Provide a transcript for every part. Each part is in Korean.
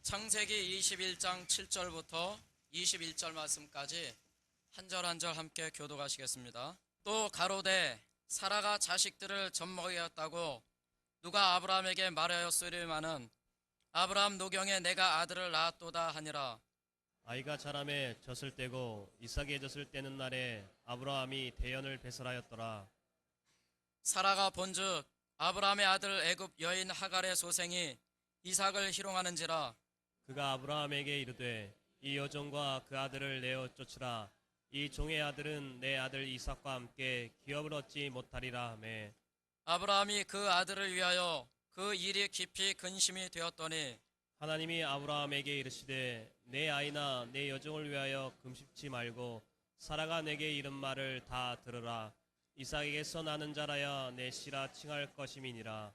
창세기 21장 7절부터 21절 말씀까지 한 절 한 절 함께 교독하시겠습니다. 또 가로되 사라가 자식들을 젖먹이었다고 누가 아브라함에게 말하였으리마는 아브라함 노경에 내가 아들을 낳았도다 하니라. 아이가 자라매 젖을 떼고 이삭이 젖을 떼는 날에 아브라함이 대연을 배설하였더라. 사라가 본즉 아브라함의 아들 애굽 여인 하갈의 소생이 이삭을 희롱하는지라. 그가 아브라함에게 이르되 이 여종과 그 아들을 내어 쫓으라. 이 종의 아들은 내 아들 이삭과 함께 기업을 얻지 못하리라 하매 아브라함이 그 아들을 위하여 그 일이 깊이 근심이 되었더니 하나님이 아브라함에게 이르시되 내 아이나 내 여종을 위하여 금십지 말고 사라가 내게 이른 말을 다 들으라. 이삭에게서 나는 자라야 내 씨라 칭할 것임이니라.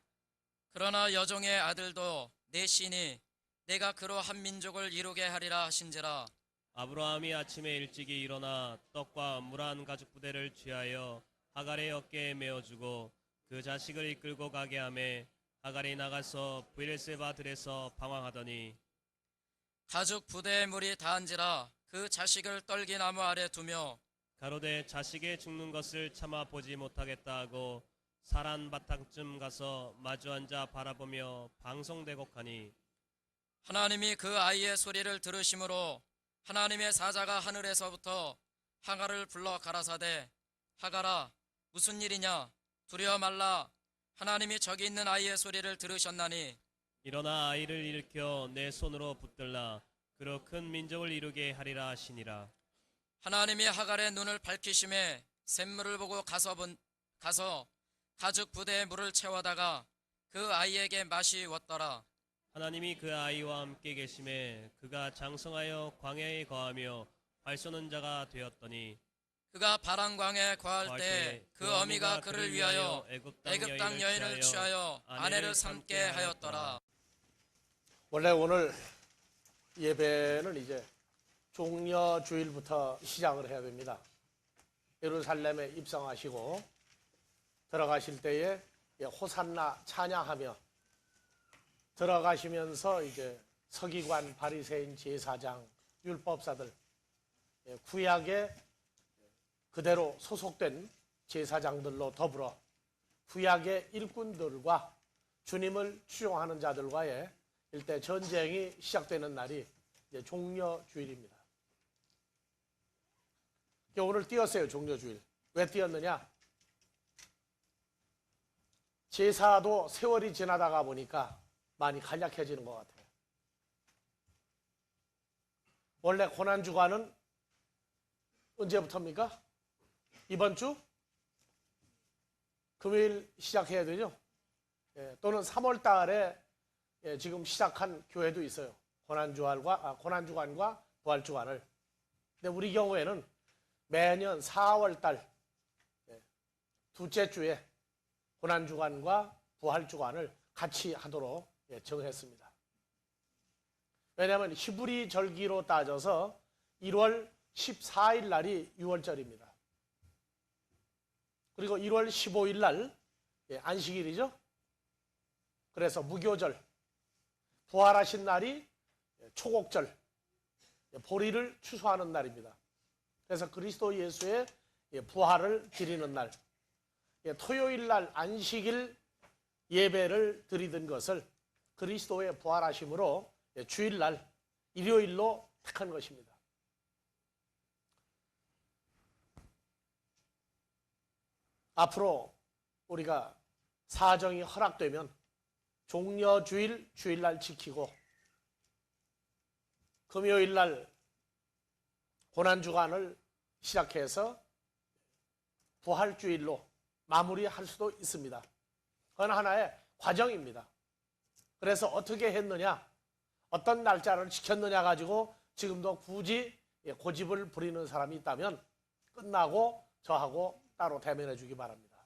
그러나 여종의 아들도 내 씨니 내가 그로 한 민족을 이루게 하리라 하신지라. 아브라함이 아침에 일찍이 일어나 떡과 물 한 가죽 부대를 취하여 하갈의 어깨에 메어주고 그 자식을 이끌고 가게 하매 하갈이 나가서 브엘세바 들에서 방황하더니 가죽 부대에 물이 닿은지라 그 자식을 떨기나무 아래 두며 가로되 자식의 죽는 것을 참아 보지 못하겠다 하고 사란 바탕쯤 가서 마주 앉아 바라보며 방송대곡하니 하나님이 그 아이의 소리를 들으심으로 하나님의 사자가 하늘에서부터 하갈을 불러 가라사대 하갈아 무슨 일이냐 두려워 말라 하나님이 저기 있는 아이의 소리를 들으셨나니 일어나 아이를 일으켜 내 손으로 붙들라. 그로 큰 민족을 이루게 하리라 하시니라. 하나님이 하갈의 눈을 밝히심에 샘물을 보고 가서 가죽 부대에 물을 채워다가 그 아이에게 맛이 왔더라. 하나님이 그 아이와 함께 계심에 그가 장성하여 광야에 거하며 활 쏘는 자가 되었더니 그가 바람광에 거할 때 그 어미가 그를 위하여 애굽 땅 여인을 취하여 아내를 삼게 하였더라. 원래 오늘 예배는 이제 종려 주일부터 시작을 해야 됩니다. 예루살렘에 입성하시고 들어가실 때에 호산나 찬양하며 들어가시면서 이제 서기관, 바리새인, 제사장, 율법사들 구약에 그대로 소속된 제사장들로 더불어 구약의 일꾼들과 주님을 추종하는 자들과의 일대 전쟁이 시작되는 날이 이제 종려주일입니다. 오늘 띄었어요. 종려주일. 왜 띄었느냐? 제사도 세월이 지나다가 보니까 많이 간략해지는 것 같아요. 원래 고난주간은 언제부터입니까? 이번 주? 금요일 시작해야 되죠? 또는 3월 달에 지금 시작한 교회도 있어요. 고난주간과 부활주간을. 근데 우리 경우에는 매년 4월 달 둘째 주에 고난주간과 부활주간을 같이 하도록 정했습니다. 왜냐하면 히브리 절기로 따져서 1월 14일 날이 6월절입니다. 그리고 1월 15일 날 안식일이죠. 그래서 무교절, 부활하신 날이 초곡절, 보리를 추수하는 날입니다. 그래서 그리스도 예수의 부활을 드리는 날, 토요일 날 안식일 예배를 드리던 것을 그리스도의 부활하심으로 주일날, 일요일로 택한 것입니다. 앞으로 우리가 사정이 허락되면 종려주일, 주일날 지키고 금요일날 고난주간을 시작해서 부활주일로 마무리할 수도 있습니다. 그건 하나의 과정입니다. 그래서 어떻게 했느냐, 어떤 날짜를 지켰느냐 가지고 지금도 굳이 고집을 부리는 사람이 있다면 끝나고 저하고 따로 대면해 주기 바랍니다.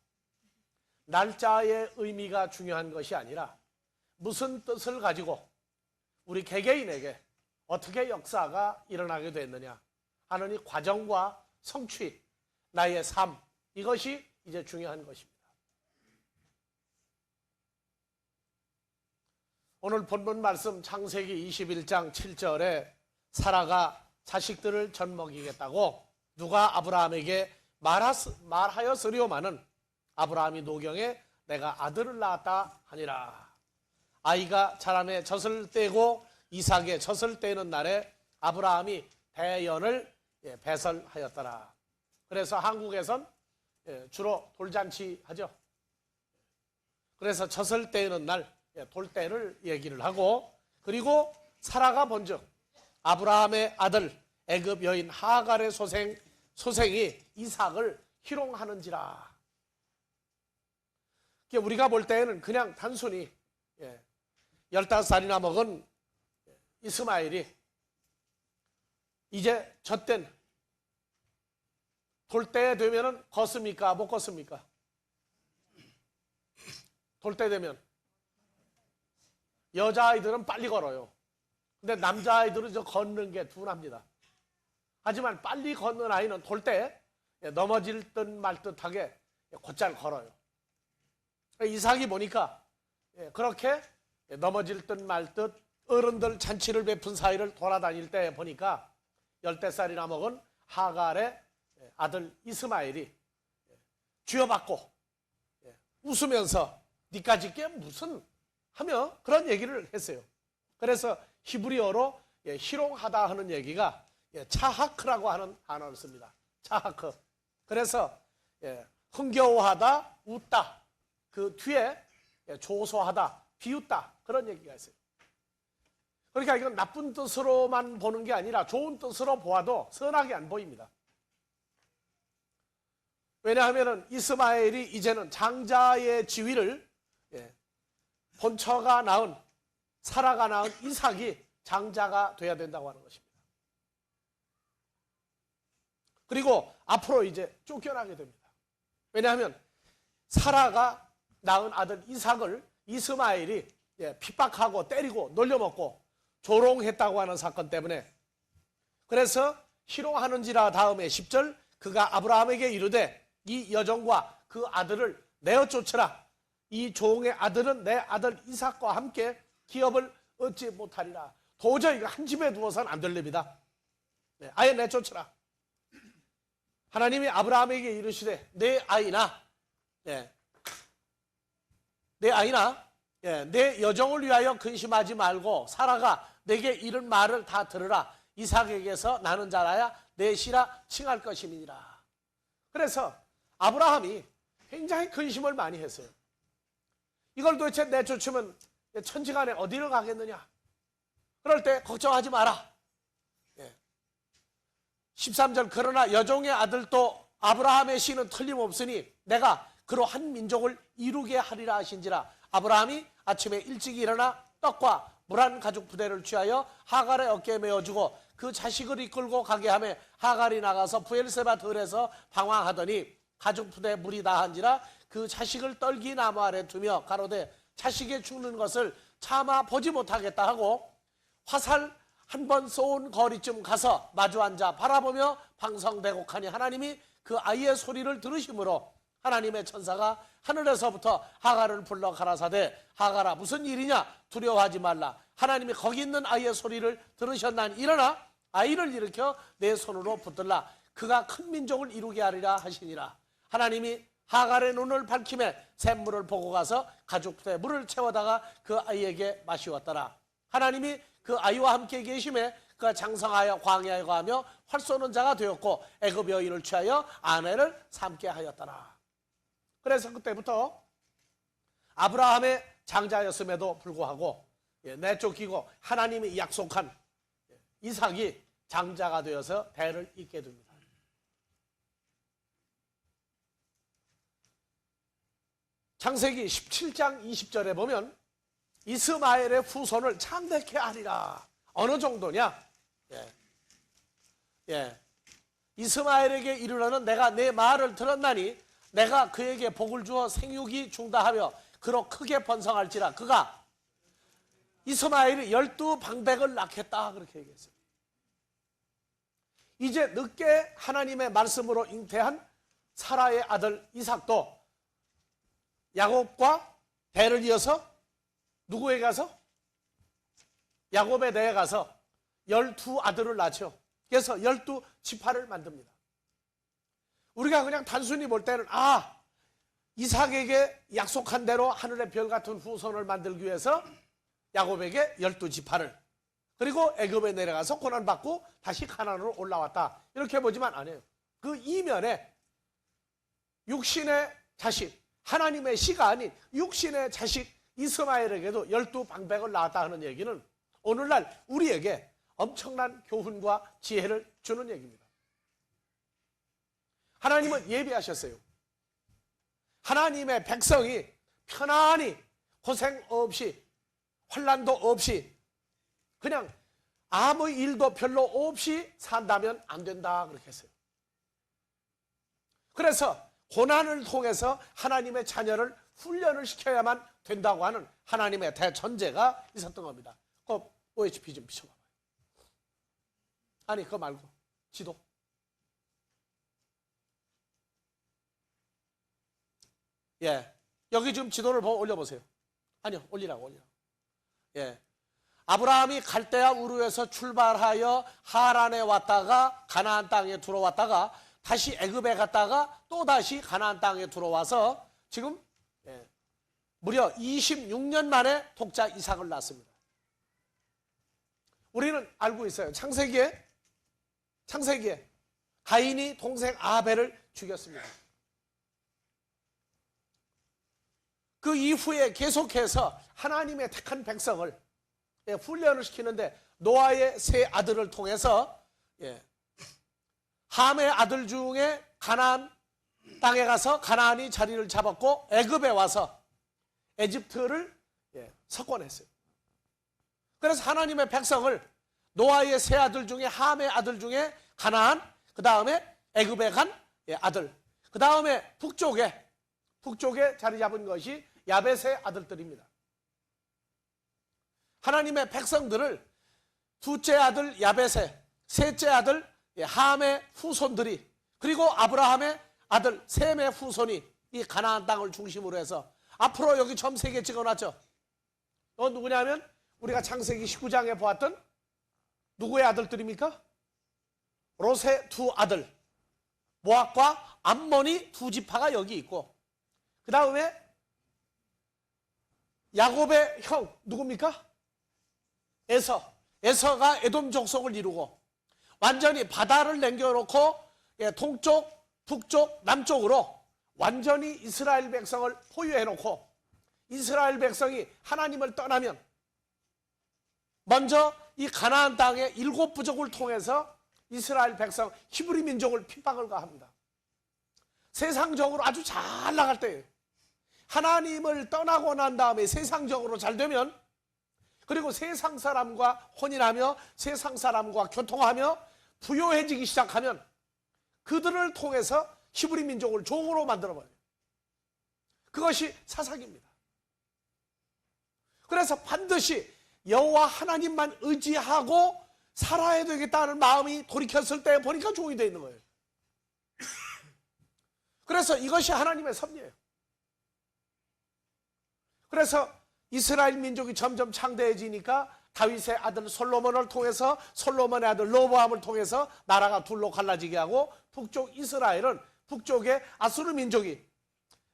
날짜의 의미가 중요한 것이 아니라 무슨 뜻을 가지고 우리 개개인에게 어떻게 역사가 일어나게 됐느냐 하는 이 과정과 성취, 나의 삶, 이것이 이제 중요한 것입니다. 오늘 본문 말씀 창세기 21장 7절에 사라가 자식들을 젖먹이겠다고 누가 아브라함에게 말하였으리오마는 아브라함이 노경에 내가 아들을 낳았다 하니라. 아이가 자라매 젖을 떼고 이삭의 젖을 떼는 날에 아브라함이 대연을 배설하였더라. 그래서 한국에선 주로 돌잔치 하죠. 그래서 젖을 떼는 날 돌때를 얘기를 하고, 그리고 사라가 본즉 아브라함의 아들 애굽 여인 하갈의 소생이 이삭을 희롱하는지라. 우리가 볼 때에는 그냥 단순히 15살이나 먹은 이스마엘이 이제 젖된 돌때 되면은 걷습니까? 못 걷습니까? 돌때 되면 여자아이들은 빨리 걸어요. 근데 남자아이들은 저 걷는 게 둔합니다. 하지만 빨리 걷는 아이는 돌때 넘어질 듯 말 듯하게 곧잘 걸어요. 이삭이 보니까 그렇게 넘어질 듯 말 듯 어른들 잔치를 베푼 사이를 돌아다닐 때 보니까 10살이나 먹은 하갈의 아들 이스마엘이 쥐어받고 웃으면서 니까짓 게 무슨 하며 그런 얘기를 했어요. 그래서 히브리어로 희롱하다 하는 얘기가 차하크라고 하는 단어를 씁니다. 차하크. 그래서 흥겨워하다, 웃다. 그 뒤에 조소하다, 비웃다 그런 얘기가 있어요. 그러니까 이건 나쁜 뜻으로만 보는 게 아니라 좋은 뜻으로 보아도 선하게 안 보입니다. 왜냐하면 이스마엘이 이제는 장자의 지위를 본처가 낳은 사라가 낳은 이삭이 장자가 돼야 된다고 하는 것입니다. 그리고 앞으로 이제 쫓겨나게 됩니다. 왜냐하면 사라가 낳은 아들 이삭을 이스마엘이 핍박하고 때리고 놀려먹고 조롱했다고 하는 사건 때문에, 그래서 희롱하는지라 다음에 10절 그가 아브라함에게 이르되 이 여종과 그 아들을 내어 쫓으라. 이 종의 아들은 내 아들 이삭과 함께 기업을 얻지 못하리라. 도저히 한 집에 두어서는 안 될랍니다. 아예 내쫓으라. 하나님이 아브라함에게 이르시되 내 아이나 내 여종을 위하여 근심하지 말고 사라가 내게 이른 말을 다 들으라. 이삭에게서 나는 자라야 내 시라 칭할 것임이니라. 그래서 아브라함이 굉장히 근심을 많이 했어요. 이걸 도대체 내쫓으면 천지간에 어디를 가겠느냐. 그럴 때 걱정하지 마라. 13절 그러나 여종의 아들도 아브라함의 씨는 틀림없으니 내가 그로 한 민족을 이루게 하리라 하신지라. 아브라함이 아침에 일찍 일어나 떡과 물 한 가죽 부대를 취하여 하갈의 어깨에 메어주고 그 자식을 이끌고 가게 하며 하갈이 나가서 부엘세바 들에서 방황하더니 가죽 부대에 물이 다한지라. 그 자식을 떨기 나무 아래 두며 가로되 자식이 죽는 것을 차마 보지 못하겠다 하고 화살 한 번 쏘은 거리쯤 가서 마주 앉아 바라보며 방성대곡하니 하나님이 그 아이의 소리를 들으심으로 하나님의 천사가 하늘에서부터 하갈을 불러 가라사대 하갈아 무슨 일이냐 두려워하지 말라. 하나님이 거기 있는 아이의 소리를 들으셨나니 일어나 아이를 일으켜 내 손으로 붙들라. 그가 큰 민족을 이루게 하리라 하시니라. 하나님이 하갈의 눈을 밝히매 샘물을 보고 가서 가죽부대에 물을 채워다가 그 아이에게 마시웠더라. 하나님이 그 아이와 함께 계심에 그가 장성하여 광야에 거하며 활 쏘는 자가 되었고 애굽 여인을 취하여 아내를 삼게 하였더라. 그래서 그때부터 아브라함의 장자였음에도 불구하고 내쫓기고 하나님이 약속한 이삭이 장자가 되어서 대를 잇게 됩니다. 창세기 17장 20절에 보면 이스마엘의 후손을 창대케 하리라. 어느 정도냐? 이스마엘에게 이르러는 내가 내 말을 들었나니 내가 그에게 복을 주어 생육이 중다하며 그로 크게 번성할지라. 그가 이스마엘이 12방백을 낳겠다 그렇게 얘기했어요. 이제 늦게 하나님의 말씀으로 잉태한 사라의 아들 이삭도 야곱과 대를 이어서 누구에게 가서? 야곱에 대해 가서 12아들을 낳죠. 그래서 12지파를 만듭니다. 우리가 그냥 단순히 볼 때는 이삭에게 약속한 대로 하늘의 별 같은 후손을 만들기 위해서 야곱에게 12지파를, 그리고 애굽에 내려가서 고난받고 다시 가나안으로 올라왔다, 이렇게 보지만 않아요. 그 이면에 육신의 자식, 하나님의 씨가 아닌 육신의 자식 이스마엘에게도 12방백을 낳았다 하는 얘기는 오늘날 우리에게 엄청난 교훈과 지혜를 주는 얘기입니다. 하나님은 예비하셨어요. 하나님의 백성이 편안히 고생 없이 환난도 없이 그냥 아무 일도 별로 없이 산다면 안 된다, 그렇게 했어요. 그래서 고난을 통해서 하나님의 자녀를 훈련을 시켜야만 된다고 하는 하나님의 대전제가 있었던 겁니다. 그 OHP 좀 비춰봐봐요. 아니, 그거 말고 지도. 예, 여기 지금 지도를 올려보세요. 아니요, 올리라고. 예, 아브라함이 갈대아 우르에서 출발하여 하란에 왔다가 가나안 땅에 들어왔다가 다시 애굽에 갔다가 또 다시 가나안 땅에 들어와서 지금 무려 26년 만에 독자 이삭을 낳습니다. 우리는 알고 있어요. 창세기에 가인이 동생 아벨을 죽였습니다. 그 이후에 계속해서 하나님의 택한 백성을 훈련을 시키는데 노아의 세 아들을 통해서 함의 아들 중에 가나안 땅에 가서 가나안이 자리를 잡았고 애굽에 와서 에집트를 석권했어요. 그래서 하나님의 백성을 노아의 세 아들 중에 함의 아들 중에 가나안, 그 다음에 애굽에 간 아들, 그 다음에 북쪽에 자리 잡은 것이 야벳의 아들들입니다. 하나님의 백성들을 둘째 아들 야벳의, 셋째 아들 함의 후손들이, 그리고 아브라함의 아들 셈의 후손이 이 가나안 땅을 중심으로 해서 앞으로 여기 점 3개 찍어놨죠. 이건 누구냐면 우리가 창세기 19장에 보았던 누구의 아들들입니까? 롯의 두 아들 모압과 암몬이 두 지파가 여기 있고, 그 다음에 야곱의 형 누굽니까? 에서가 에돔 족속을 이루고 완전히 바다를 남겨놓고 동쪽, 북쪽, 남쪽으로 완전히 이스라엘 백성을 포유해놓고 이스라엘 백성이 하나님을 떠나면 먼저 이 가나안 땅의 7부족을 통해서 이스라엘 백성 히브리 민족을 핍박을 가합니다. 세상적으로 아주 잘 나갈 때예요. 하나님을 떠나고 난 다음에 세상적으로 잘 되면, 그리고 세상 사람과 혼인하며 세상 사람과 교통하며 부유해지기 시작하면 그들을 통해서 히브리 민족을 종으로 만들어버려요. 그것이 사사기입니다. 그래서 반드시 여호와 하나님만 의지하고 살아야 되겠다는 마음이 돌이켰을 때 보니까 종이 되어 있는 거예요. 그래서 이것이 하나님의 섭리예요. 그래서 이스라엘 민족이 점점 창대해지니까 다윗의 아들 솔로몬을 통해서, 솔로몬의 아들 로보암을 통해서 나라가 둘로 갈라지게 하고, 북쪽 이스라엘은 북쪽의 아수르 민족이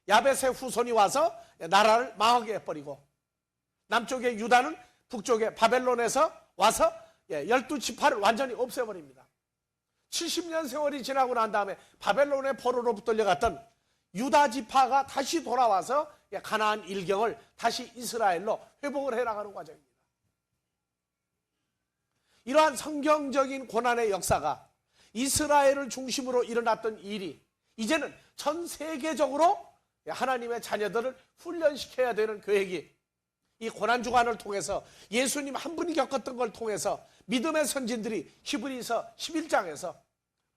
야벳의 후손이 와서 나라를 망하게 해버리고, 남쪽의 유다는 북쪽의 바벨론에서 와서 12지파를 완전히 없애버립니다. 70년 세월이 지나고 난 다음에 바벨론의 포로로 붙들려갔던 유다 지파가 다시 돌아와서 가나안 일경을 다시 이스라엘로 회복을 해나가는 과정입니다. 이러한 성경적인 고난의 역사가 이스라엘을 중심으로 일어났던 일이 이제는 전 세계적으로 하나님의 자녀들을 훈련시켜야 되는 계획이 이 고난주간을 통해서 예수님 한 분이 겪었던 걸 통해서 믿음의 선진들이 히브리서 11장에서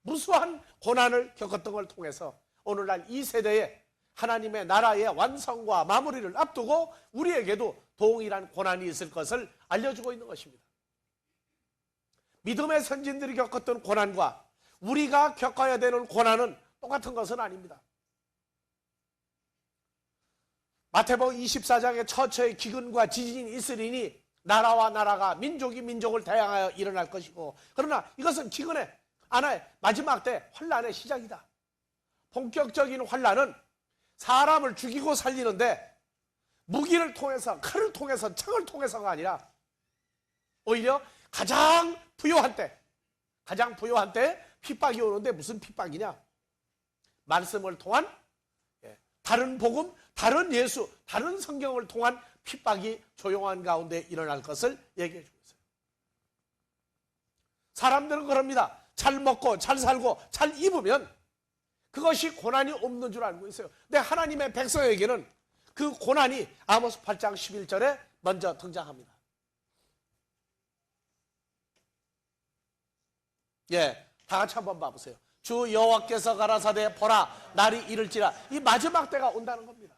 무수한 고난을 겪었던 걸 통해서 오늘날 이 세대에 하나님의 나라의 완성과 마무리를 앞두고 우리에게도 동일한 고난이 있을 것을 알려주고 있는 것입니다. 믿음의 선진들이 겪었던 고난과 우리가 겪어야 되는 고난은 똑같은 것은 아닙니다. 마태복음 24장에 처처에 기근과 지진이 있으리니 나라와 나라가 민족이 민족을 대항하여 일어날 것이고, 그러나 이것은 기근의 하나의 마지막 때 환란의 시작이다. 본격적인 환란은 사람을 죽이고 살리는데 무기를 통해서, 칼을 통해서, 창을 통해서가 아니라 오히려 가장 부요한 때 핍박이 오는데, 무슨 핍박이냐? 말씀을 통한 다른 복음, 다른 예수, 다른 성경을 통한 핍박이 조용한 가운데 일어날 것을 얘기해 주고 있어요. 사람들은 그럽니다. 잘 먹고 잘 살고 잘 입으면 그것이 고난이 없는 줄 알고 있어요. 근데 하나님의 백성에게는 그 고난이 아모스 8장 11절에 먼저 등장합니다. 다 같이 한번 봐보세요. 주 여호와께서 가라사대 보라 날이 이를지라. 이 마지막 때가 온다는 겁니다.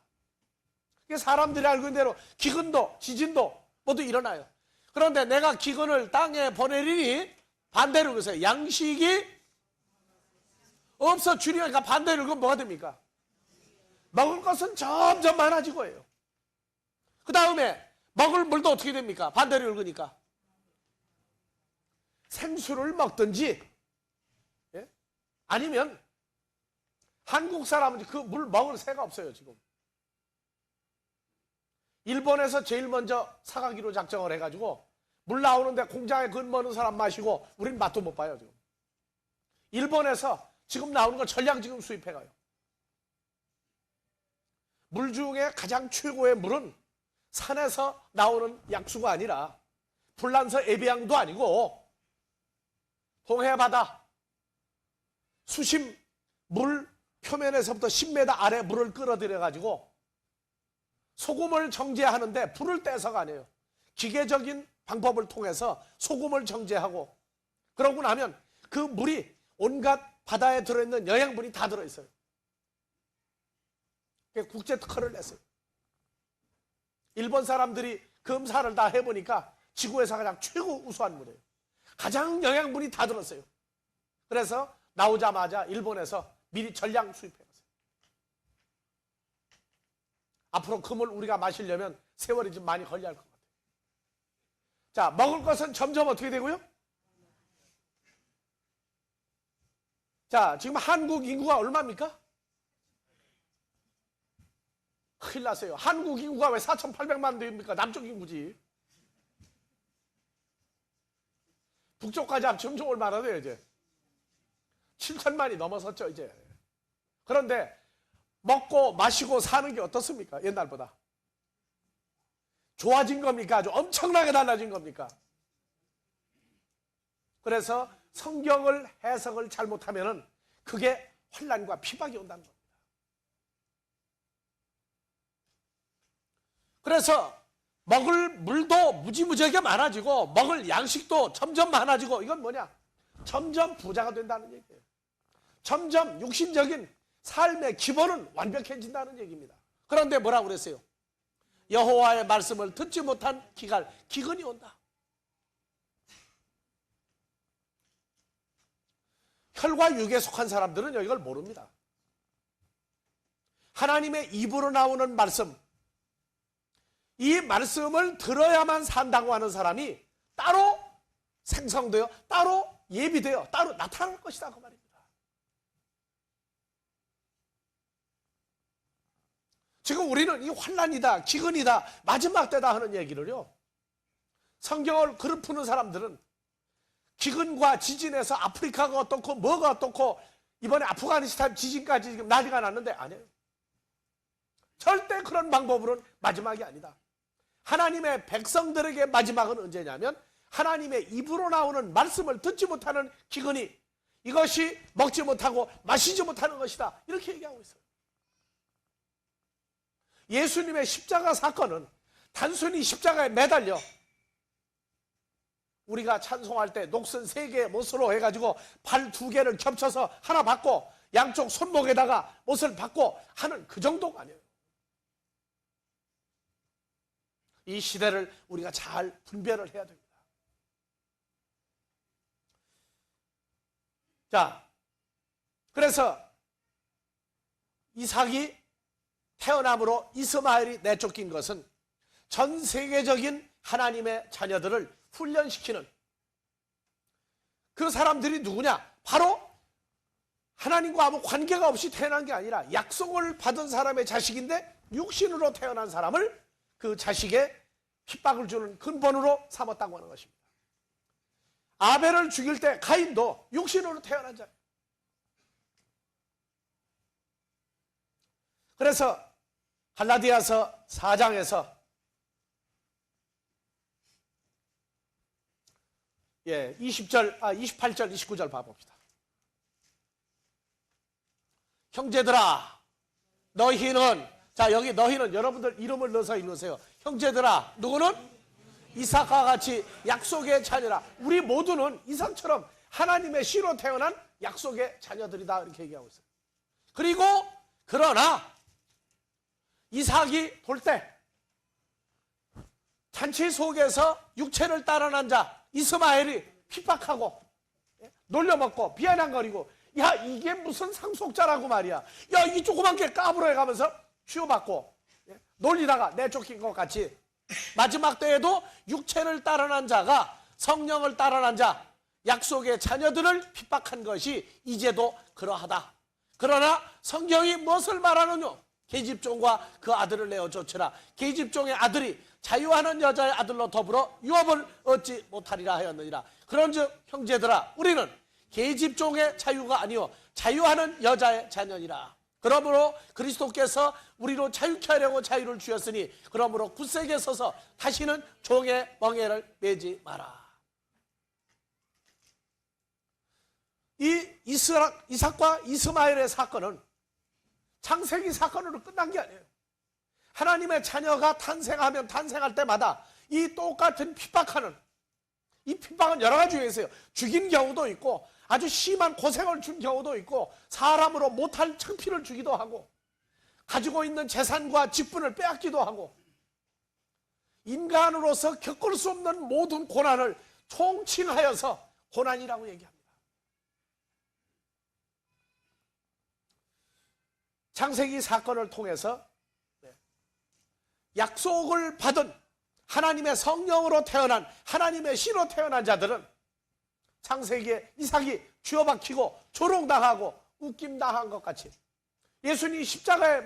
사람들이 알고 있는 대로 기근도 지진도 모두 일어나요. 그런데 내가 기근을 땅에 보내리니 반대로 그러세요. 양식이 없어 주리니까 반대로 그건 뭐가 됩니까? 먹을 것은 점점 많아지고 해요. 그 다음에 먹을 물도 어떻게 됩니까? 반대로 읽으니까 생수를 먹든지 아니면 한국 사람은 그 물 먹을 새가 없어요. 지금 일본에서 제일 먼저 사가기로 작정을 해가지고 물 나오는데 공장에 근무하는 사람 마시고 우린 맛도 못 봐요. 지금 일본에서 지금 나오는 거 전량 지금 수입해가요. 물 중에 가장 최고의 물은 산에서 나오는 약수가 아니라 불란서 에비앙도 아니고 동해바다 수심 물 표면에서부터 10m 아래 물을 끌어들여가지고 소금을 정제하는데 불을 떼서가 아니에요. 기계적인 방법을 통해서 소금을 정제하고 그러고 나면 그 물이 온갖 바다에 들어있는 영양분이 다 들어있어요. 국제 특허를 냈어요. 일본 사람들이 검사를 다 해보니까 지구에서 가장 최고 우수한 물이에요. 가장 영양분이 다 들었어요. 그래서 나오자마자 일본에서 미리 전량 수입해갔어요. 앞으로 그 물 우리가 마시려면 세월이 좀 많이 걸려야 할 것 같아요. 자, 먹을 것은 점점 어떻게 되고요? 자, 지금 한국 인구가 얼마입니까? 큰일 났어요. 한국 인구가 왜 4,800만 됩니까? 남쪽 인구지. 북쪽까지 하면 점점 얼마나 돼요, 이제? 7천만이 넘어섰죠, 이제. 그런데 먹고 마시고 사는 게 어떻습니까? 옛날보다. 좋아진 겁니까? 아주 엄청나게 달라진 겁니까? 그래서 성경을 해석을 잘못하면은 그게 환난과 핍박이 온다는 겁니다. 그래서 먹을 물도 무지무지하게 많아지고 먹을 양식도 점점 많아지고 이건 뭐냐? 점점 부자가 된다는 얘기예요. 점점 육신적인 삶의 기본은 완벽해진다는 얘기입니다. 그런데 뭐라고 그랬어요? 여호와의 말씀을 듣지 못한 기근이 온다. 혈과 육에 속한 사람들은 이걸 모릅니다. 하나님의 입으로 나오는 말씀, 이 말씀을 들어야만 산다고 하는 사람이 따로 생성되어 따로 예비되어 따로 나타날 것이다 그 말입니다. 지금 우리는 이 환난이다 기근이다 마지막 때다 하는 얘기를요, 성경을 그릇 푸는 사람들은 기근과 지진에서 아프리카가 어떻고 뭐가 어떻고 이번에 아프가니스탄 지진까지 지금 난리가 났는데 아니에요. 절대 그런 방법으로는 마지막이 아니다. 하나님의 백성들에게 마지막은 언제냐면 하나님의 입으로 나오는 말씀을 듣지 못하는 기근이 이것이 먹지 못하고 마시지 못하는 것이다. 이렇게 얘기하고 있어요. 예수님의 십자가 사건은 단순히 십자가에 매달려 우리가 찬송할 때 녹슨 3개의 못으로 해가지고 발 2개를 겹쳐서 하나 받고 양쪽 손목에다가 못을 받고 하는 그 정도가 아니에요. 이 시대를 우리가 잘 분별을 해야 됩니다. 자, 그래서 이삭이 태어남으로 이스마엘이 내쫓긴 것은 전 세계적인 하나님의 자녀들을 훈련시키는 그 사람들이 누구냐? 바로 하나님과 아무 관계가 없이 태어난 게 아니라 약속을 받은 사람의 자식인데 육신으로 태어난 사람을 그 자식의 핍박을 주는 근본으로 삼았다고 하는 것입니다. 아벨을 죽일 때 가인도 육신으로 태어난 자예요. 그래서 갈라디아서 4장에서 28절, 29절 봐봅시다. 형제들아, 너희는, 자, 여기 너희는 여러분들 이름을 넣어서 읽으세요. 형제들아, 누구는? 이삭과 같이 약속의 자녀라. 우리 모두는 이삭처럼 하나님의 씨로 태어난 약속의 자녀들이다. 이렇게 얘기하고 있어요. 그리고, 그러나, 이삭이 볼 때, 잔치 속에서 육체를 따라난 자, 이스마엘이 핍박하고, 놀려먹고, 비아냥거리고, 야, 이게 무슨 상속자라고 말이야. 야, 이 조그만 게 까불어 가면서 치유받고, 놀리다가 내쫓긴 것 같이, 마지막 때에도 육체를 따라난 자가 성령을 따라난 자, 약속의 자녀들을 핍박한 것이 이제도 그러하다. 그러나 성경이 무엇을 말하느냐? 계집종과 그 아들을 내어 쫓으라. 계집종의 아들이 자유하는 여자의 아들로 더불어 유업을 얻지 못하리라 하였느니라. 그런즉 형제들아, 우리는 계집종의 자유가 아니요 자유하는 여자의 자녀니라. 그러므로 그리스도께서 우리로 자유케 하려고 자유를 주셨으니 그러므로 굳세게 서서 다시는 종의 멍에를 매지 마라. 이 이삭과 이스마엘의 사건은 창세기 사건으로 끝난 게 아니에요. 하나님의 자녀가 탄생하면 탄생할 때마다 이 똑같은 핍박하는, 이 핍박은 여러 가지가 있어요. 죽인 경우도 있고 아주 심한 고생을 준 경우도 있고 사람으로 못할 창피를 주기도 하고 가지고 있는 재산과 직분을 빼앗기도 하고 인간으로서 겪을 수 없는 모든 고난을 총칭하여서 고난이라고 얘기합니다. 창세기 사건을 통해서 약속을 받은 하나님의 성령으로 태어난, 하나님의 씨로 태어난 자들은 창세기에 이삭이 쥐어박히고 조롱당하고 웃김당한 것 같이 예수님이 십자가에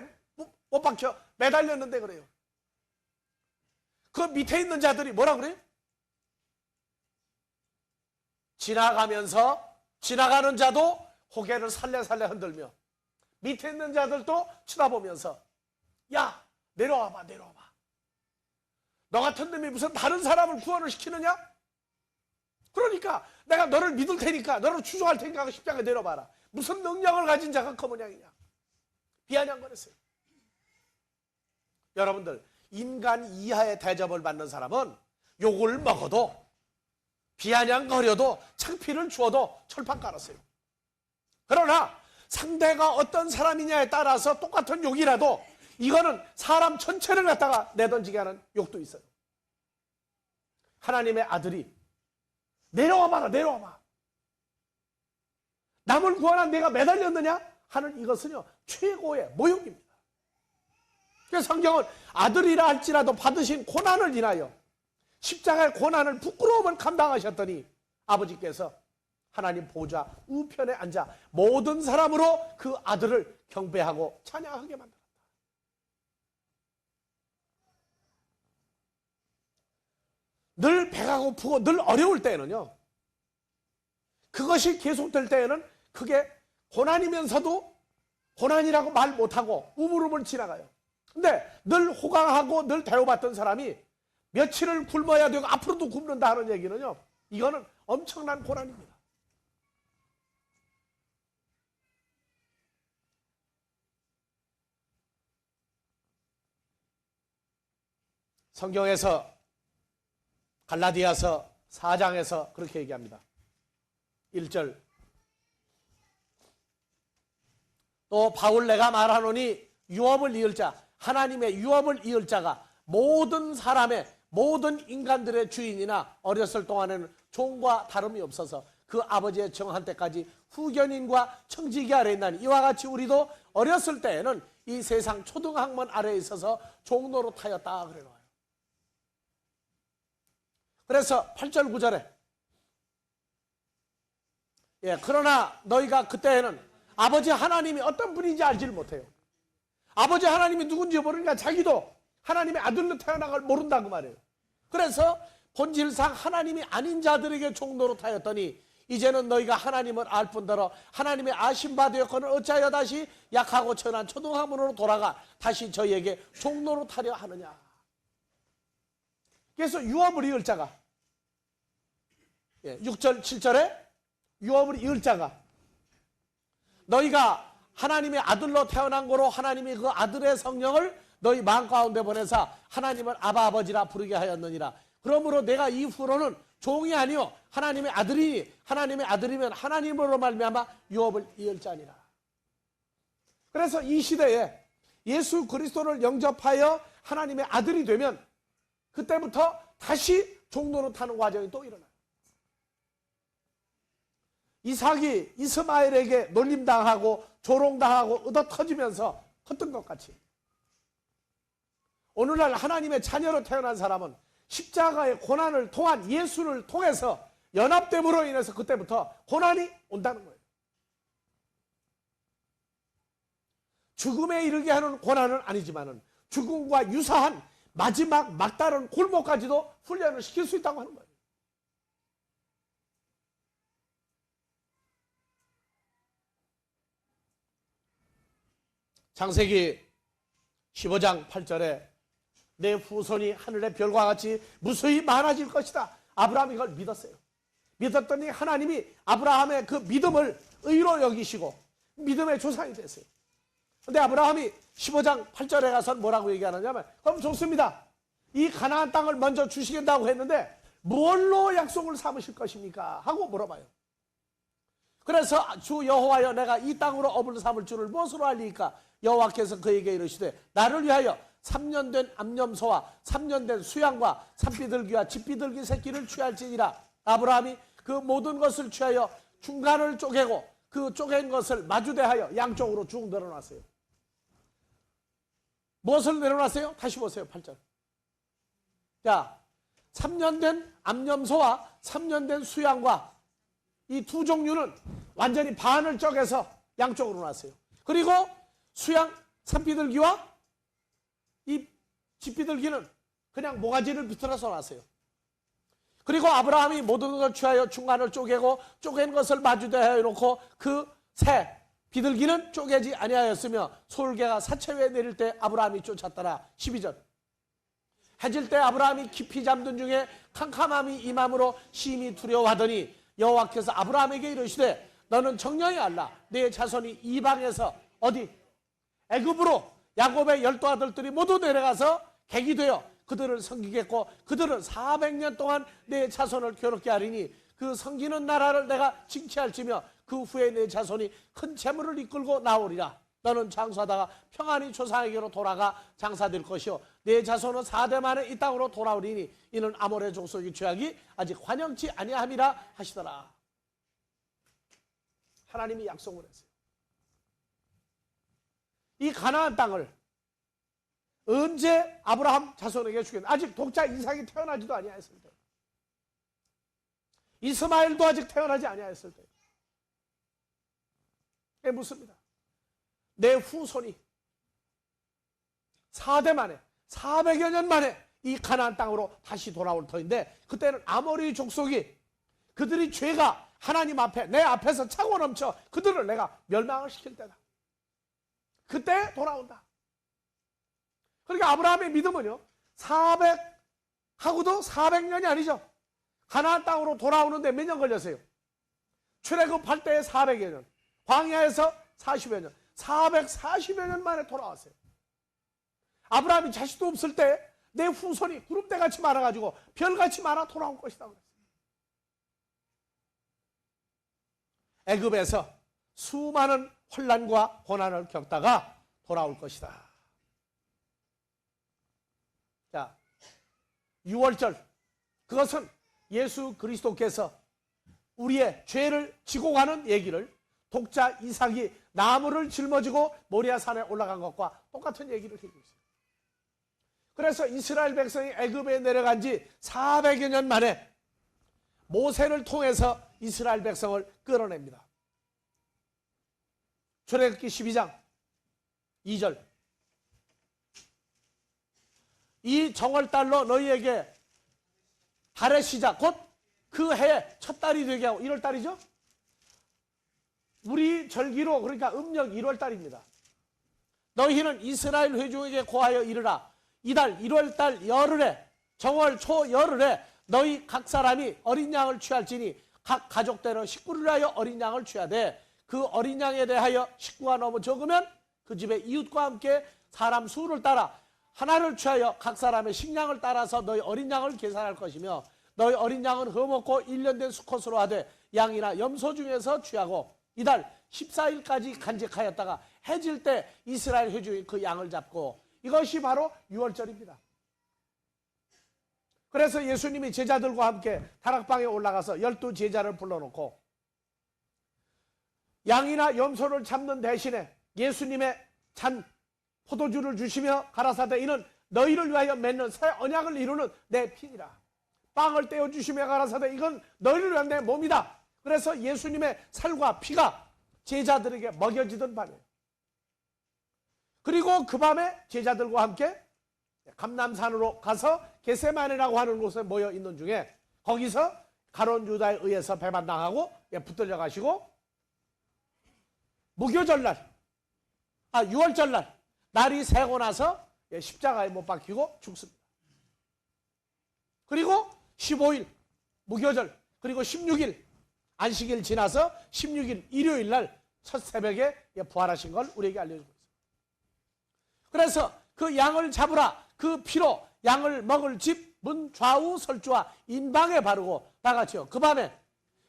못 박혀 매달렸는데 그래요. 그 밑에 있는 자들이 뭐라 그래요? 지나가는 자도 고개를 살래살래 흔들며 밑에 있는 자들도 쳐다보면서 야, 내려와봐. 너 같은 놈이 무슨 다른 사람을 구원을 시키느냐? 그러니까 내가 너를 믿을 테니까, 너를 추종할 테니까 십자가에 내려봐라. 무슨 능력을 가진 자가 그 모양이냐? 비아냥거렸어요. 여러분들, 인간 이하의 대접을 받는 사람은 욕을 먹어도 비아냥거려도 창피를 주어도 철판 깔았어요. 그러나 상대가 어떤 사람이냐에 따라서 똑같은 욕이라도 이거는 사람 전체를 갖다가 내던지게 하는 욕도 있어요. 하나님의 아들이 내려와봐라. 남을 구원한 내가 매달렸느냐 하는 이것은요 최고의 모욕입니다. 그래서 성경은 아들이라 할지라도 받으신 고난을 인하여 십자가의 고난을 부끄러움을 감당하셨더니 아버지께서 하나님 보좌 우편에 앉아 모든 사람으로 그 아들을 경배하고 찬양하게 만들었다. 늘 배가 고프고 늘 어려울 때에는요, 그것이 계속될 때에는 그게 고난이면서도 고난이라고 말 못하고 우물우물 지나가요. 근데 늘 호강하고 늘 대우받던 사람이 며칠을 굶어야 되고 앞으로도 굶는다 하는 얘기는요, 이거는 엄청난 고난입니다. 성경에서 갈라디아서 4장에서 그렇게 얘기합니다. 1절 또 바울 내가 말하노니 유업을 이을 자, 하나님의 유업을 이을 자가 모든 사람의 모든 인간들의 주인이나 어렸을 동안에는 종과 다름이 없어서 그 아버지의 정한 때까지 후견인과 청지기 아래에 있나니 이와 같이 우리도 어렸을 때에는 이 세상 초등학문 아래에 있어서 종노릇 하였다 그래 놓아요. 그래서 8절 9절에 그러나 너희가 그때에는 아버지 하나님이 어떤 분인지 알지를 못해요. 아버지 하나님이 누군지 모르니까 자기도 하나님의 아들로 태어난 걸 모른다고 말해요. 그래서 본질상 하나님이 아닌 자들에게 종노릇하였더니 이제는 너희가 하나님을 알 뿐더러 하나님의 아신 바 되었거늘 어찌하여 다시 약하고 천한 초등학문으로 돌아가 다시 저희에게 종노릇하려 하느냐. 그래서 유업을 이을 자가 6절 7절에 유업을 이을 자가 너희가 하나님의 아들로 태어난 거로 하나님이 그 아들의 성령을 너희 마음 가운데 보내사 하나님을 아바 아버지라 부르게 하였느니라. 그러므로 내가 이후로는 종이 아니요 하나님의 아들이니 하나님의 아들이면 하나님으로 말미암아 유업을 이을 자니라. 그래서 이 시대에 예수 그리스도를 영접하여 하나님의 아들이 되면 그때부터 다시 종노릇하는 과정이 또 일어나요. 이삭이 이스마엘에게 놀림당하고 조롱당하고 얻어터지면서 컸던 것 같이 오늘날 하나님의 자녀로 태어난 사람은 십자가의 고난을 통한 예수를 통해서 연합됨으로 인해서 그때부터 고난이 온다는 거예요. 죽음에 이르게 하는 고난은 아니지만은 죽음과 유사한 마지막 막다른 골목까지도 훈련을 시킬 수 있다고 하는 거예요. 창세기 15장 8절에 내 후손이 하늘의 별과 같이 무수히 많아질 것이다. 아브라함이 이걸 믿었어요. 믿었더니 하나님이 아브라함의 그 믿음을 의로 여기시고 믿음의 조상이 됐어요. 근데 아브라함이 15장 8절에 가서 뭐라고 얘기하느냐면 그럼 좋습니다. 이 가나안 땅을 먼저 주시겠다고 했는데 뭘로 약속을 삼으실 것입니까? 하고 물어봐요. 그래서 주 여호와여 내가 이 땅으로 업을 삼을 줄을 무엇으로 알리까? 여호와께서 그에게 이르시되 나를 위하여 3년 된 암염소와 3년 된 수양과 산비둘기와 집비둘기 새끼를 취할지니라. 아브라함이 그 모든 것을 취하여 중간을 쪼개고 그 쪼갠 것을 마주대하여 양쪽으로 쭉 내려놨어요. 무엇을 내려놨어요? 다시 보세요. 8절. 자, 3년 된 암염소와 3년 된 수양과 이 두 종류는 완전히 반을 쪼개서 양쪽으로 놨어요. 그리고 수양, 산비둘기와 이 집비둘기는 그냥 모가지를 비틀어서 놨어요. 그리고 아브라함이 모든 것을 취하여 중간을 쪼개고 쪼갠 것을 마주대하여 놓고 그 새 비둘기는 쪼개지 아니하였으며 솔개가 사채 위에 내릴 때 아브라함이 쫓았더라. 12절. 해질 때 아브라함이 깊이 잠든 중에 캄캄함이 임함으로 심히 두려워하더니 여호와께서 아브라함에게 이르시되 너는 정령이 알라. 네 자손이 이방에서 어디? 애굽으로 야곱의 12 아들들이 모두 내려가서 객이 되어 그들을 섬기겠고 그들은 400년 동안 내 자손을 괴롭게 하리니 그 섬기는 나라를 내가 징치할지며 그 후에 내 자손이 큰 재물을 이끌고 나오리라. 너는 장사하다가 평안히 조상에게로 돌아가 장사될 것이요 내 자손은 4대 만에 이 땅으로 돌아오리니 이는 아모레 족속의 죄악이 아직 관영치 아니함이라 하시더라. 하나님이 약속을 했어요. 이 가나안 땅을 언제 아브라함 자손에게 주겠나? 아직 독자 이삭이 태어나지도 아니하였을 때, 이스마엘도 아직 태어나지 아니하였을 때 묻습니다. 내 후손이 4대 만에 400여 년 만에 이 가나안 땅으로 다시 돌아올 터인데 그때는 아모리 족속이 그들이 죄가 하나님 앞에 내 앞에서 차고 넘쳐 그들을 내가 멸망을 시킬 때다. 그때 돌아온다. 그러니까 아브라함의 믿음은요 400하고도 400년이 아니죠. 가나안 땅으로 돌아오는데 몇 년 걸렸어요? 출애굽할 때에 400여 년, 광야에서 40여 년, 440여 년 만에 돌아왔어요. 아브라함이 자식도 없을 때 내 후손이 구름대같이 말아가지고 별같이 말아 돌아올 것이다 그랬어요. 애굽에서 수많은 혼란과 고난을 겪다가 돌아올 것이다. 자, 6월절 그것은 예수 그리스도께서 우리의 죄를 지고 가는 얘기를 독자 이삭이 나무를 짊어지고 모리아산에 올라간 것과 똑같은 얘기를 해주고 있어요. 그래서 이스라엘 백성이 애굽에 내려간 지 400여 년 만에 모세를 통해서 이스라엘 백성을 끌어냅니다. 출애굽기 12장 2절. 이 정월달로 너희에게 달의 시작, 곧 그 해의 첫 달이 되게 하고, 1월달이죠? 우리 절기로, 그러니까 음력 1월달입니다. 너희는 이스라엘 회중에게 고하여 이르라. 이달 1월달 열흘에, 정월 초 열흘에 너희 각 사람이 어린 양을 취할지니 각 가족대로 식구를 하여 어린 양을 취하되, 그 어린 양에 대하여 식구가 너무 적으면 그 집의 이웃과 함께 사람 수를 따라 하나를 취하여 각 사람의 식량을 따라서 너희 어린 양을 계산할 것이며, 너희 어린 양은 흠없고 1년 된 수컷으로 하되 양이나 염소 중에서 취하고, 이달 14일까지 간직하였다가 해질 때 이스라엘 회중이 그 양을 잡고, 이것이 바로 6월절입니다. 그래서 예수님이 제자들과 함께 다락방에 올라가서 12제자를 불러놓고 양이나 염소를 잡는 대신에 예수님의 잔 포도주를 주시며 가라사대 이는 너희를 위하여 맺는 새 언약을 이루는 내 피니라. 빵을 떼어주시며 가라사대 이건 너희를 위한 내 몸이다. 그래서 예수님의 살과 피가 제자들에게 먹여지던 밤에, 그리고 그 밤에 제자들과 함께 감람산으로 가서 겟세마네라고 하는 곳에 모여 있는 중에, 거기서 가룟 유다에 의해서 배반당하고 붙들려 가시고, 무교절날, 6월절날 날이 새고 나서 십자가에 못 박히고 죽습니다. 그리고 15일 무교절, 그리고 16일 안식일 지나서 16일 일요일 날 첫 새벽에 부활하신 걸 우리에게 알려주고 있습니다. 그래서 그 양을 잡으라, 그 피로 양을 먹을 집 문 좌우 설주와 인방에 바르고 다 같이요. 그 밤에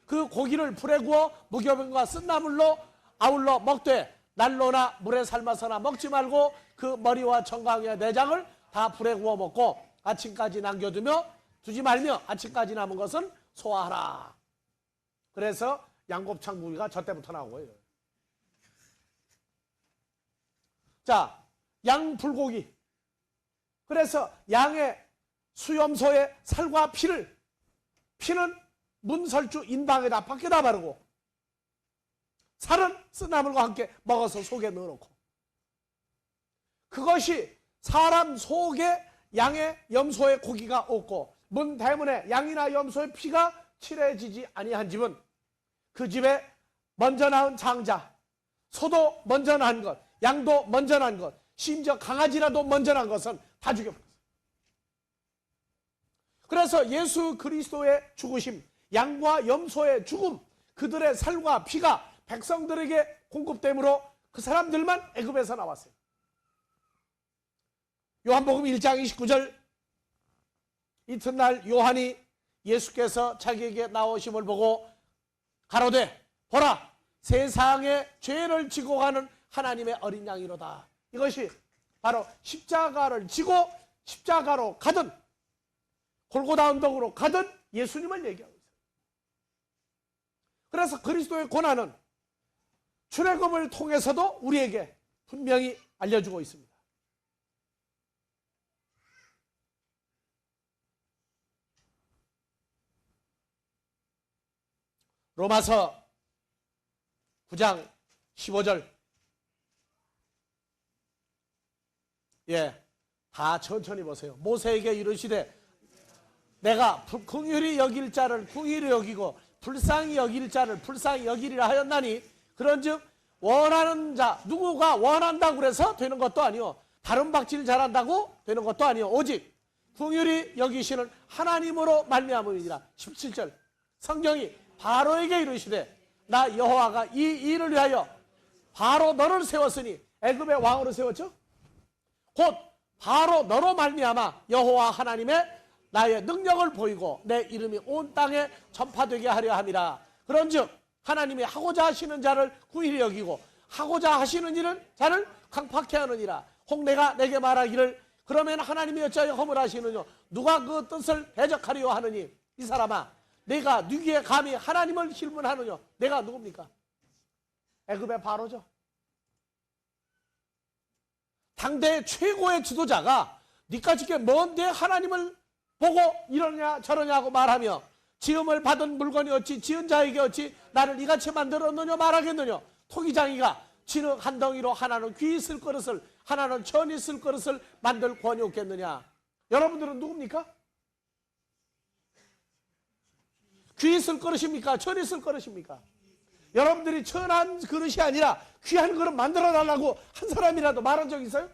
그 고기를 불에 구워 무교병과 쓴나물로 아울러 먹되 난로나 물에 삶아서나 먹지 말고 그 머리와 정강이와 내장을 다 불에 구워 먹고 아침까지 남겨두며 두지 말며 아침까지 남은 것은 소화하라. 그래서 양곱창 무기가 저 때부터 나오고요. 자, 양 불고기. 그래서 양의 수염소의 살과 피는 문설주 인방에다 밖에다 바르고, 살은 쓴나물과 함께 먹어서 속에 넣어놓고, 그것이 사람 속에 양의 염소의 고기가 없고 문 대문에 양이나 염소의 피가 칠해지지 아니한 집은 그 집에 먼저 낳은 장자, 소도 먼저 낳은 것, 양도 먼저 낳은 것, 심지어 강아지라도 먼저 낳은 것은 다 죽여버렸어요. 그래서 예수 그리스도의 죽으심, 양과 염소의 죽음, 그들의 살과 피가 백성들에게 공급되므로 그 사람들만 애굽에서 나왔어요. 요한복음 1장 29절, 이튿날 요한이 예수께서 자기에게 나오심을 보고 가로되 보라 세상의 죄를 지고 가는 하나님의 어린 양이로다. 이것이 바로 십자가를 지고 십자가로 가든 골고다 언덕으로 가든 예수님을 얘기하고 있어요. 그래서 그리스도의 고난은 출애굽을 통해서도 우리에게 분명히 알려주고 있습니다. 로마서 9장 15절. 다 천천히 보세요. 모세에게 이르시되 내가 긍휼히 여길 자를 긍휼히 여기고 불쌍히 여길 자를 불쌍히 여기리라 하였나니, 그런즉 원하는 자, 누구가 원한다고 그래서 되는 것도 아니요, 다른 박질 잘한다고 되는 것도 아니요, 오직 긍휼히 여기시는 하나님으로 말미암으리라. 17절 성경이 바로에게 이르시되 나 여호와가 이 일을 위하여 바로 너를 세웠으니, 애굽의 왕으로 세웠죠. 곧 바로 너로 말미암아 여호와 하나님의 나의 능력을 보이고 내 이름이 온 땅에 전파되게 하려 함이라. 그런즉 하나님이 하고자 하시는 자를 긍휼히 여기고 하고자 하시는 일은 자를 강팍해 하느니라. 혹 내가 내게 말하기를 그러면 하나님이 어찌하여 허물하시느냐, 누가 그 뜻을 대적하려 하느니, 이 사람아 내가 누구에 감히 하나님을 질문하느냐. 내가 누굽니까? 애굽의 바로죠. 당대 최고의 지도자가 니까짓 게 뭔데 하나님을 보고 이러냐 저러냐고 말하며 지음을 받은 물건이 어찌 지은 자에게 어찌 나를 이같이 만들었느냐 말하겠느냐. 토기장이가 진흙 한 덩이로 하나는 귀 있을 그릇을 하나는 천 있을 그릇을 만들 권이 없겠느냐. 여러분들은 누굽니까? 귀 있을 그릇입니까? 천 있을 그릇입니까? 여러분들이 천한 그릇이 아니라 귀한 그릇 만들어 달라고 한 사람이라도 말한 적 있어요?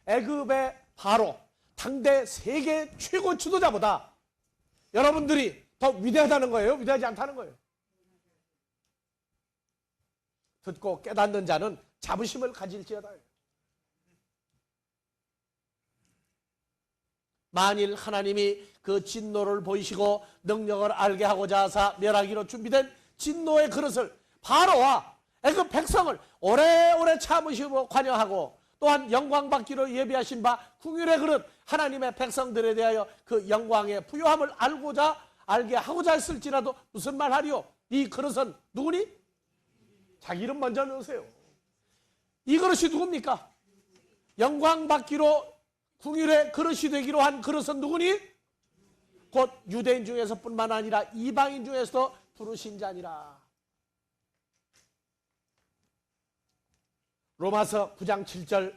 애굽의 바로 당대 세계 최고 지도자보다 여러분들이 더 위대하다는 거예요? 위대하지 않다는 거예요? 듣고 깨닫는 자는 자부심을 가질지어다. 만일 하나님이 그 진노를 보이시고 능력을 알게 하고자 하사 멸하기로 준비된 진노의 그릇을 바로와 애굽 백성을 오래오래 참으시고 관여하고 또한 영광받기로 예비하신 바 궁율의 그릇 하나님의 백성들에 대하여 그 영광의 부요함을 알게 하고자 했을지라도 무슨 말 하리요? 이 그릇은 누구니? 자기 이름 먼저 넣으세요. 이 그릇이 누굽니까? 영광받기로 궁율의 그릇이 되기로 한 그릇은 누구니? 곧 유대인 중에서 뿐만 아니라 이방인 중에서도 부르신 자니라. 로마서 9장 7절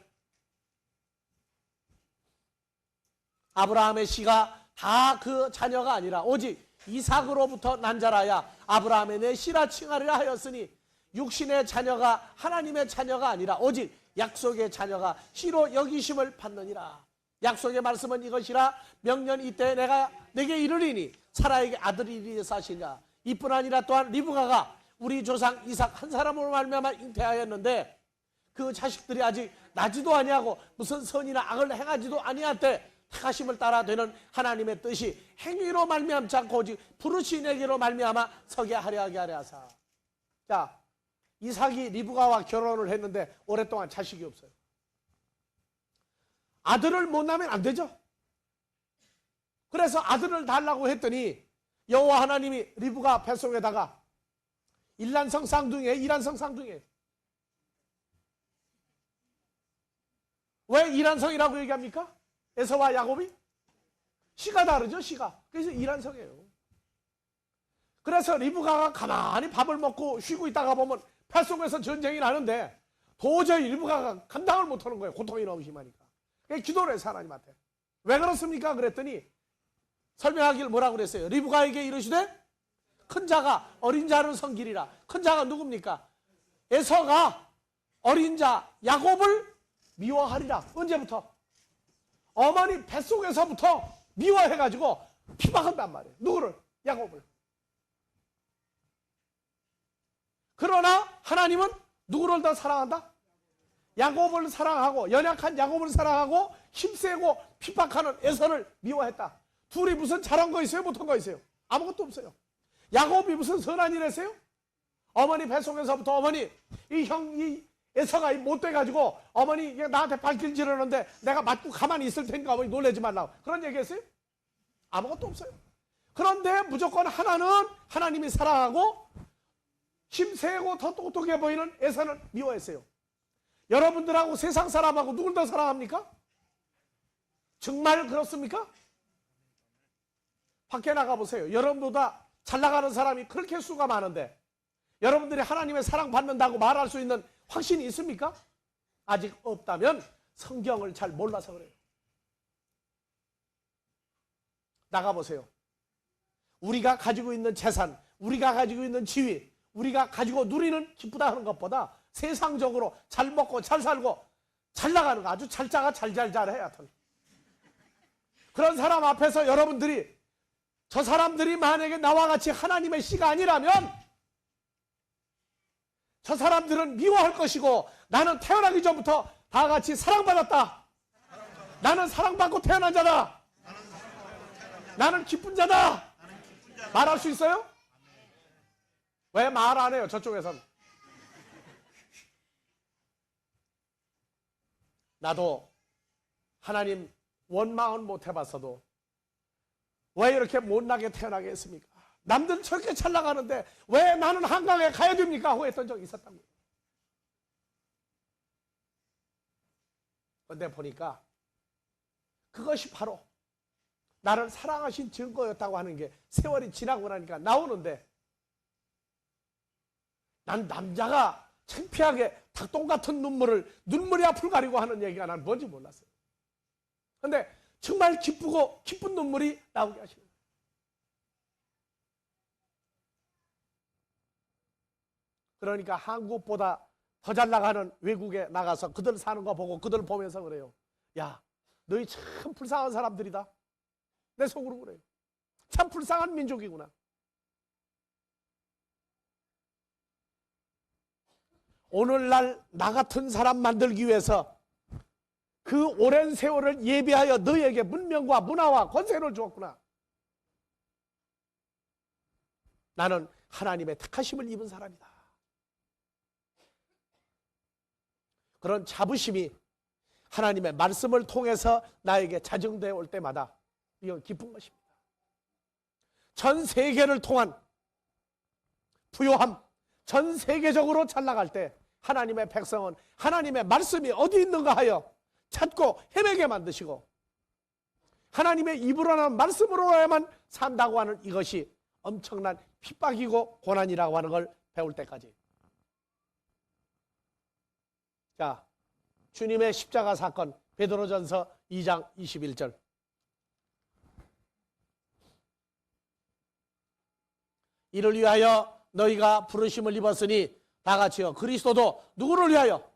아브라함의 씨가 다 그 자녀가 아니라 오직 이삭으로부터 난 자라야 아브라함의 내 씨라 칭하리라 하였으니 육신의 자녀가 하나님의 자녀가 아니라 오직 약속의 자녀가 씨로 여기심을 받느니라. 약속의 말씀은 이것이라 명년 이때 내가 내게 이르리니 사라에게 아들이 이리에서 하시냐. 이뿐 아니라 또한 리브가가 우리 조상 이삭 한 사람으로 말미암아 잉태하였는데 그 자식들이 아직 나지도 아니하고 무슨 선이나 악을 행하지도 아니할 때 택하심을 따라 되는 하나님의 뜻이 행위로 말미암지 않고 오직 부르시내기로 말미암아 서게 하려 하게 하려 하사. 자, 이삭이 리브가와 결혼을 했는데 오랫동안 자식이 없어요. 아들을 못 낳으면 안 되죠. 그래서 아들을 달라고 했더니 여호와 하나님이 리브가 뱃속에다가 일란성 쌍둥이에요. 왜 이란성이라고 얘기합니까? 에서와 야곱이? 씨가 다르죠, 씨가. 그래서 이란성이에요. 그래서 리브가가 가만히 밥을 먹고 쉬고 있다가 보면 뱃속에서 전쟁이 나는데 도저히 리브가가 감당을 못하는 거예요. 고통이 너무 심하니까. 그래서 기도를 해서 하나님한테. 왜 그렇습니까? 그랬더니 설명하기를 뭐라고 그랬어요? 리브가에게 이르시되 큰 자가 어린 자를 섬기리라. 큰 자가 누굽니까? 에서가 어린 자 야곱을 미워하리라. 언제부터? 어머니 뱃속에서부터 미워해가지고 피박한단 말이에요. 누구를? 야곱을. 그러나 하나님은 누구를 더 사랑한다? 야곱을 사랑하고 연약한 야곱을 사랑하고 힘세고 핍박하는 에서를 미워했다. 둘이 무슨 잘한 거 있어요? 못한 거 있어요? 아무것도 없어요. 야곱이 무슨 선한 일 했어요? 어머니 뱃속에서부터 어머니 이 에서가 못돼가지고 어머니 나한테 발길 지르는데 내가 맞고 가만히 있을 테니까 어머니 놀라지 말라고 그런 얘기 했어요? 아무것도 없어요. 그런데 무조건 하나는 하나님이 사랑하고 힘세고 더 똑똑해 보이는 에서는 미워했어요. 여러분들하고 세상 사람하고 누굴 더 사랑합니까? 정말 그렇습니까? 밖에 나가보세요. 여러분보다 잘 나가는 사람이 그렇게 수가 많은데 여러분들이 하나님의 사랑받는다고 말할 수 있는 확신이 있습니까? 아직 없다면 성경을 잘 몰라서 그래요. 나가보세요. 우리가 가지고 있는 재산, 우리가 가지고 있는 지위, 우리가 가지고 누리는 기쁘다 하는 것보다 세상적으로 잘 먹고 잘 살고 잘 나가는 거 아주 잘자가 잘해야 돼. 그런 사람 앞에서 여러분들이 저 사람들이 만약에 나와 같이 하나님의 씨가 아니라면 저 사람들은 미워할 것이고 나는 태어나기 전부터 다 같이 사랑받았다. 나는 사랑받고 태어난 자다. 나는 기쁜 자다. 말할 수 있어요? 왜 말 안 해요? 저쪽에선. 나도 하나님 원망은 못 해봤어도 왜 이렇게 못나게 태어나게 했습니까? 남들은 저렇게 잘 나가는데 왜 나는 한강에 가야 됩니까? 하고 했던 적이 있었답니다. 근데 보니까 그것이 바로 나를 사랑하신 증거였다고 하는 게 세월이 지나고 나니까 나오는데, 난 남자가 창피하게 닭똥 같은 눈물이 앞을 가리고 하는 얘기가 난 뭔지 몰랐어요. 근데 정말 기쁘고 기쁜 눈물이 나오게 하시는 거예요. 그러니까 한국보다 더 잘 나가는 외국에 나가서 그들 사는 거 보고 그들 보면서 그래요. 야, 너희 참 불쌍한 사람들이다. 내 속으로 그래요. 참 불쌍한 민족이구나. 오늘날 나 같은 사람 만들기 위해서 그 오랜 세월을 예비하여 너희에게 문명과 문화와 권세를 주었구나. 나는 하나님의 택하심을 입은 사람이다. 그런 자부심이 하나님의 말씀을 통해서 나에게 자정되어 올 때마다 이건 기쁜 것입니다. 전 세계를 통한 부요함, 전 세계적으로 잘 나갈 때 하나님의 백성은 하나님의 말씀이 어디 있는가 하여 찾고 헤매게 만드시고, 하나님의 입으로 나는 말씀으로야만 산다고 하는 이것이 엄청난 핍박이고 고난이라고 하는 걸 배울 때까지. 자, 주님의 십자가 사건, 베드로전서 2장 21절. 이를 위하여 너희가 부르심을 입었으니 다 같이요. 그리스도도 누구를 위하여?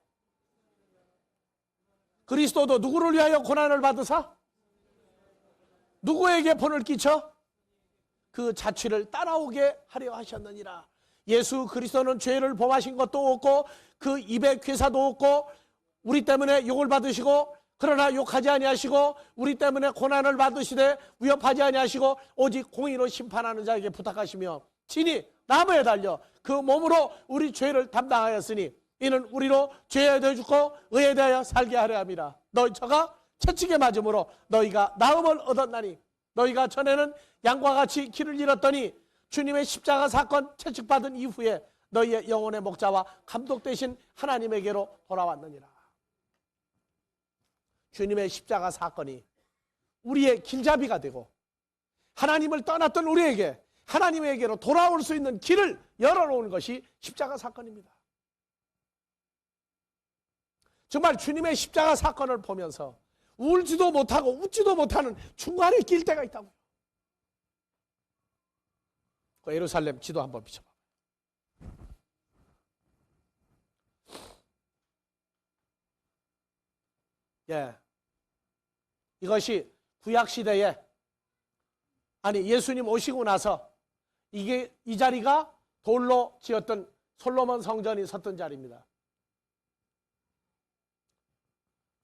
그리스도도 누구를 위하여 고난을 받으사? 누구에게 본을 끼쳐? 그 자취를 따라오게 하려 하셨느니라. 예수 그리스도는 죄를 범하신 것도 없고 그 입에 괴사도 없고 우리 때문에 욕을 받으시고, 그러나 욕하지 아니하시고 우리 때문에 고난을 받으시되 위협하지 아니하시고 오직 공의로 심판하는 자에게 부탁하시며 친히 나무에 달려 그 몸으로 우리 죄를 담당하였으니 이는 우리로 죄에 대해 죽고 의에 대하여 살게 하려 함이라. 너희 저가 채찍에 맞음으로 너희가 나음을 얻었나니 너희가 전에는 양과 같이 길을 잃었더니 주님의 십자가 사건 채찍받은 이후에 너희의 영혼의 목자와 감독 되신 하나님에게로 돌아왔느니라. 주님의 십자가 사건이 우리의 길잡이가 되고 하나님을 떠났던 우리에게 하나님에게로 돌아올 수 있는 길을 열어놓은 것이 십자가 사건입니다. 정말 주님의 십자가 사건을 보면서 울지도 못하고 웃지도 못하는 중간에 낄 때가 있다고요. 그 예루살렘 지도 한번 비춰봐. 예, 이것이 구약 시대에, 아니 예수님 오시고 나서 이 자리가 돌로 지었던 솔로몬 성전이 섰던 자리입니다.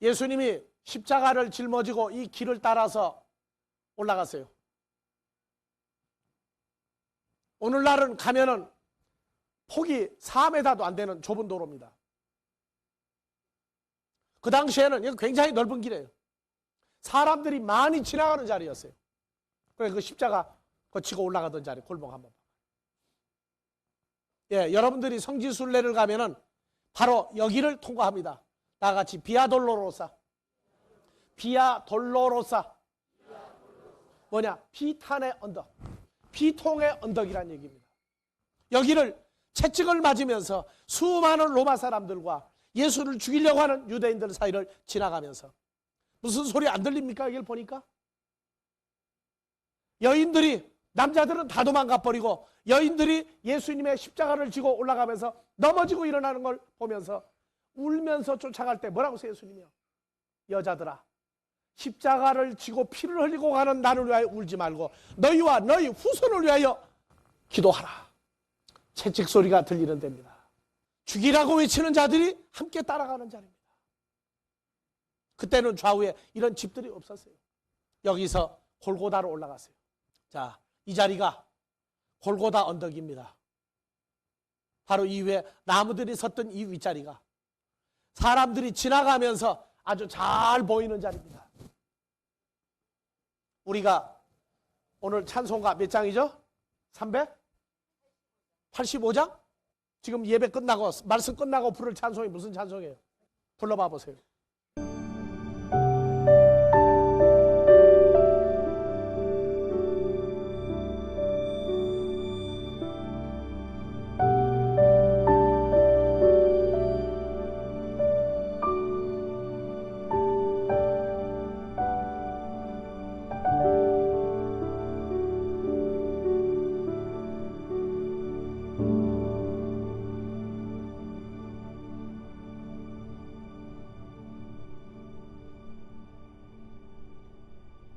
예수님이 십자가를 짊어지고 이 길을 따라서 올라갔어요. 오늘날은 가면은 폭이 4m도 안 되는 좁은 도로입니다. 그 당시에는 이거 굉장히 넓은 길이에요. 사람들이 많이 지나가는 자리였어요. 그래서 그 십자가 거치고 올라가던 자리 골목 한번. 예, 여러분들이 성지순례를 가면은 바로 여기를 통과합니다. 다 같이 비아 돌로로사. 비아 돌로로사. 뭐냐? 비탄의 언덕. 비통의 언덕이란 얘기입니다. 여기를 채찍을 맞으면서 수많은 로마 사람들과 예수를 죽이려고 하는 유대인들 사이를 지나가면서, 무슨 소리 안 들립니까? 여기를 보니까 여인들이, 남자들은 다 도망가 버리고 여인들이 예수님의 십자가를 지고 올라가면서 넘어지고 일어나는 걸 보면서 울면서 쫓아갈 때 뭐라고 해요? 예수님이요, 여자들아, 십자가를 지고 피를 흘리고 가는 나를 위하여 울지 말고 너희와 너희 후손을 위하여 기도하라. 채찍 소리가 들리는 데입니다. 죽이라고 외치는 자들이 함께 따라가는 자리입니다. 그때는 좌우에 이런 집들이 없었어요. 여기서 골고다로 올라갔어요. 자, 이 자리가 골고다 언덕입니다. 바로 이 위에 나무들이 섰던 이 윗자리가 사람들이 지나가면서 아주 잘 보이는 자리입니다. 우리가 오늘 찬송가 몇 장이죠? 385장? 지금 예배 끝나고 말씀 끝나고 부를 찬송이 무슨 찬송이에요? 불러봐 보세요.